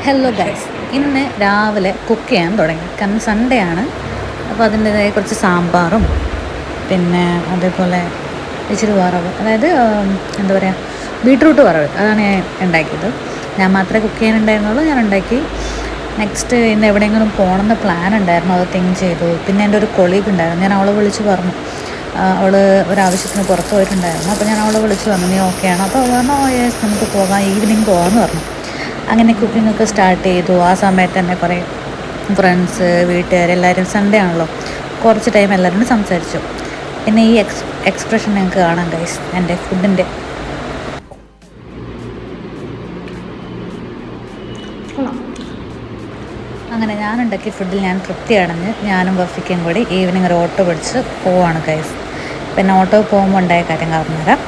Hello guys, ഇന്ന് രാവിലെ cook ചെയ്യാൻ തുടങ്ങി. കാരണം സൺഡേ ആണ്. അപ്പോൾ അതിൻ്റെതായ കുറച്ച് സാമ്പാറും പിന്നെ അതേപോലെ ഇച്ചിരി വറവ്, അതായത് എന്താ പറയുക, ബീട്രൂട്ട് വറവ്, അതാണ് ഞാൻ ഉണ്ടാക്കിയത്. ഞാൻ മാത്രമേ കുക്ക് ചെയ്യാനുണ്ടായിരുന്നുള്ളൂ, ഞാൻ ഉണ്ടാക്കി. നെക്സ്റ്റ് ഇന്ന് എവിടെയെങ്കിലും പോകണമെന്ന് പ്ലാൻ ഉണ്ടായിരുന്നു, അത് തിങ്ക് ചെയ്തു. പിന്നെ എൻ്റെ ഒരു കൊളീഗ് ഉണ്ടായിരുന്നു, ഞാൻ അവളെ വിളിച്ച് പറഞ്ഞു. അവൾ ഒരാവശ്യത്തിന് പുറത്ത് പോയിട്ടുണ്ടായിരുന്നു. അപ്പോൾ ഞാൻ അവളെ വിളിച്ച് പറഞ്ഞു, നീ ഓക്കെ ആണോ? അപ്പോൾ അവൾ പറഞ്ഞു, ഓ യെസ്, നമുക്ക് പോകാം, ഈവനിങ് പോകാമെന്ന് പറഞ്ഞു. അങ്ങനെ കുക്കിങ്ങൊക്കെ സ്റ്റാർട്ട് ചെയ്തു. ആ സമയത്ത് തന്നെ കുറേ ഫ്രണ്ട്സ്, വീട്ടുകാരെല്ലാവരും, സൺഡേ ആണല്ലോ, കുറച്ച് ടൈം എല്ലാവരും സംസാരിച്ചു. പിന്നെ ഈ എക്സ്പ്രഷൻ നിങ്ങൾക്ക് കാണാം ഗൈസ്, എൻ്റെ ഫുഡിൻ്റെ. അങ്ങനെ ഞാനുണ്ടാക്കിയ ഫുഡിൽ ഞാൻ തൃപ്തി അടഞ്ഞ് ഞാനും വഫിക്കും കൂടി ഈവനിങ് ഒരു ഓട്ടോ പിടിച്ച് പോവാണ് ഗൈസ്. പിന്നെ ഓട്ടോ പോകുമ്പോൾ ഉണ്ടായ കാര്യം പറഞ്ഞുതരാം.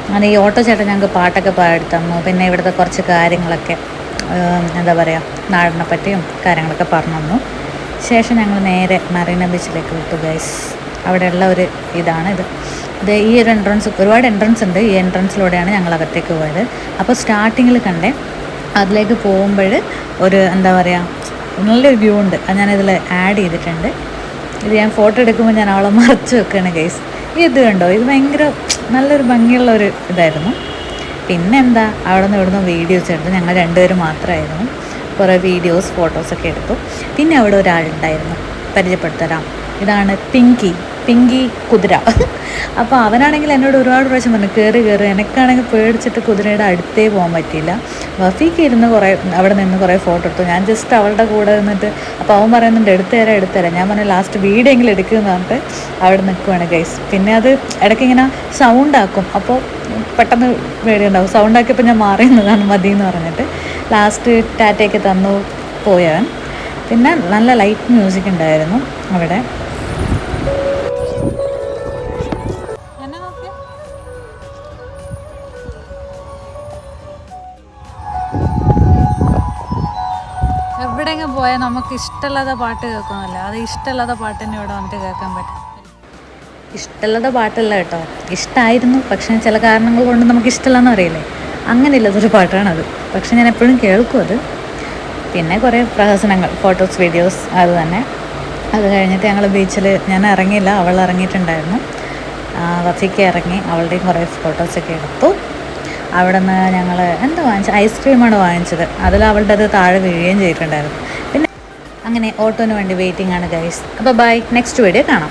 അങ്ങനെ ഈ ഓട്ടോ ചേട്ടൻ ഞങ്ങൾക്ക് പാട്ടൊക്കെ പാടി തന്നു. പിന്നെ ഇവിടുത്തെ കുറച്ച് കാര്യങ്ങളൊക്കെ, എന്താ പറയുക, നാടിനെ പറ്റിയും കാര്യങ്ങളൊക്കെ പറഞ്ഞു തന്നു. ശേഷം ഞങ്ങൾ നേരെ മറീന ബീച്ചിലേക്ക് വിട്ടു ഗൈസ്. അവിടെയുള്ള ഒരു ഇത് ഈ ഒരു എൻട്രൻസ്, ഒരുപാട് എൻട്രൻസ് ഉണ്ട്. ഈ എൻട്രൻസിലൂടെയാണ് ഞങ്ങൾ അകത്തേക്ക് പോയത്. അപ്പോൾ സ്റ്റാർട്ടിങ്ങിൽ കണ്ടേ, അതിലേക്ക് പോകുമ്പോൾ ഒരു എന്താ പറയുക, നല്ലൊരു വ്യൂ ഉണ്ട്. അത് ഞാനിതിൽ ആഡ് ചെയ്തിട്ടുണ്ട്. ഇത് ഞാൻ ഫോട്ടോ എടുക്കുമ്പോൾ ഞാൻ അവളെ മറച്ച് വെക്കുകയാണ് ഗൈസ്. ഇത് കണ്ടോ, ഇത് ഭയങ്കര നല്ലൊരു ഭംഗിയുള്ള ഒരു ഇതായിരുന്നു. പിന്നെ എന്താ, അവിടെ നിന്ന് ഇവിടുന്ന് വീഡിയോസ് എടുത്തു. ഞങ്ങൾ രണ്ടുപേരും മാത്രമായിരുന്നു. കുറേ വീഡിയോസ്, ഫോട്ടോസൊക്കെ എടുത്തു. പിന്നെ അവിടെ ഒരാളുണ്ടായിരുന്നു, പരിചയപ്പെടുത്തരാം. ഇതാണ് പിങ്കി കുതിര. അപ്പോൾ അവനാണെങ്കിൽ എന്നോട് ഒരുപാട് പ്രാവശ്യം പറഞ്ഞു, കയറി. എനിക്കാണെങ്കിൽ പേടിച്ചിട്ട് കുതിരയുടെ അടുത്തേ പോകാൻ പറ്റിയില്ല. വഫീക്ക് ഇരുന്ന് അവിടെ നിന്ന് കുറേ ഫോട്ടോ എടുത്തു. ഞാൻ ജസ്റ്റ് അവളുടെ കൂടെ നിന്നിട്ട്, അപ്പോൾ അവൻ പറയുന്നുണ്ട് എടുത്തുതരാം. ഞാൻ പറഞ്ഞു ലാസ്റ്റ് വീഡിയോ എങ്കിലും എടുക്കുമെന്ന് പറഞ്ഞിട്ട് അവിടെ നിൽക്കുവാണ് ഗൈസ്. പിന്നെ അത് ഇടയ്ക്കിങ്ങനെ സൗണ്ടാക്കും, അപ്പോൾ പെട്ടെന്ന് പേടിയുണ്ടാവും. സൗണ്ടാക്കിയപ്പോൾ ഞാൻ മാറിയുന്നതാണ് മതിയെന്ന് പറഞ്ഞിട്ട് ലാസ്റ്റ് ടാറ്റയൊക്കെ തന്നു പോയവൻ. പിന്നെ നല്ല ലൈറ്റ് മ്യൂസിക് ഉണ്ടായിരുന്നു അവിടെ. എവിടെയെങ്കിലും പോയാൽ നമുക്ക് ഇഷ്ടമില്ലാത്ത പാട്ട് കേൾക്കുമല്ലോ, അത് ഇഷ്ടമില്ലാത്ത പാട്ട് തന്നെ ഇവിടെ വന്നിട്ട് കേൾക്കാൻ പറ്റും. ഇഷ്ടമില്ലാത്ത പാട്ടല്ല കേട്ടോ, ഇഷ്ടമായിരുന്നു. പക്ഷേ ചില കാരണങ്ങൾ കൊണ്ട് നമുക്ക് ഇഷ്ടമില്ലെന്ന് അറിയില്ലേ, അങ്ങനെയുള്ളതൊരു പാട്ടാണത്. പക്ഷെ ഞാൻ എപ്പോഴും കേൾക്കും അത്. പിന്നെ കുറേ പ്രഹസനങ്ങൾ, ഫോട്ടോസ്, വീഡിയോസ്, അത് തന്നെ. അത് കഴിഞ്ഞിട്ട് ഞങ്ങൾ ബീച്ചിൽ, ഞാൻ ഇറങ്ങിയില്ല, അവൾ ഇറങ്ങിയിട്ടുണ്ടായിരുന്നു. വഫിക്ക് ഇറങ്ങി, അവളുടെയും കുറേ ഫോട്ടോസൊക്കെ എടുത്തു. അവിടെ നിന്ന് ഞങ്ങൾ എന്താ വാങ്ങിച്ചത്, ഐസ്ക്രീമാണ് വാങ്ങിച്ചത്. അതിൽ അവളുടെ അത് താഴെ വീഴുകയും ചെയ്തിട്ടുണ്ടായിരുന്നു. പിന്നെ അങ്ങനെ ഓട്ടോന് വേണ്ടി വെയിറ്റിംഗ് ആണ് ഗൈസ്. അപ്പോൾ ബൈ, നെക്സ്റ്റ് വീഡിയോ കാണാം.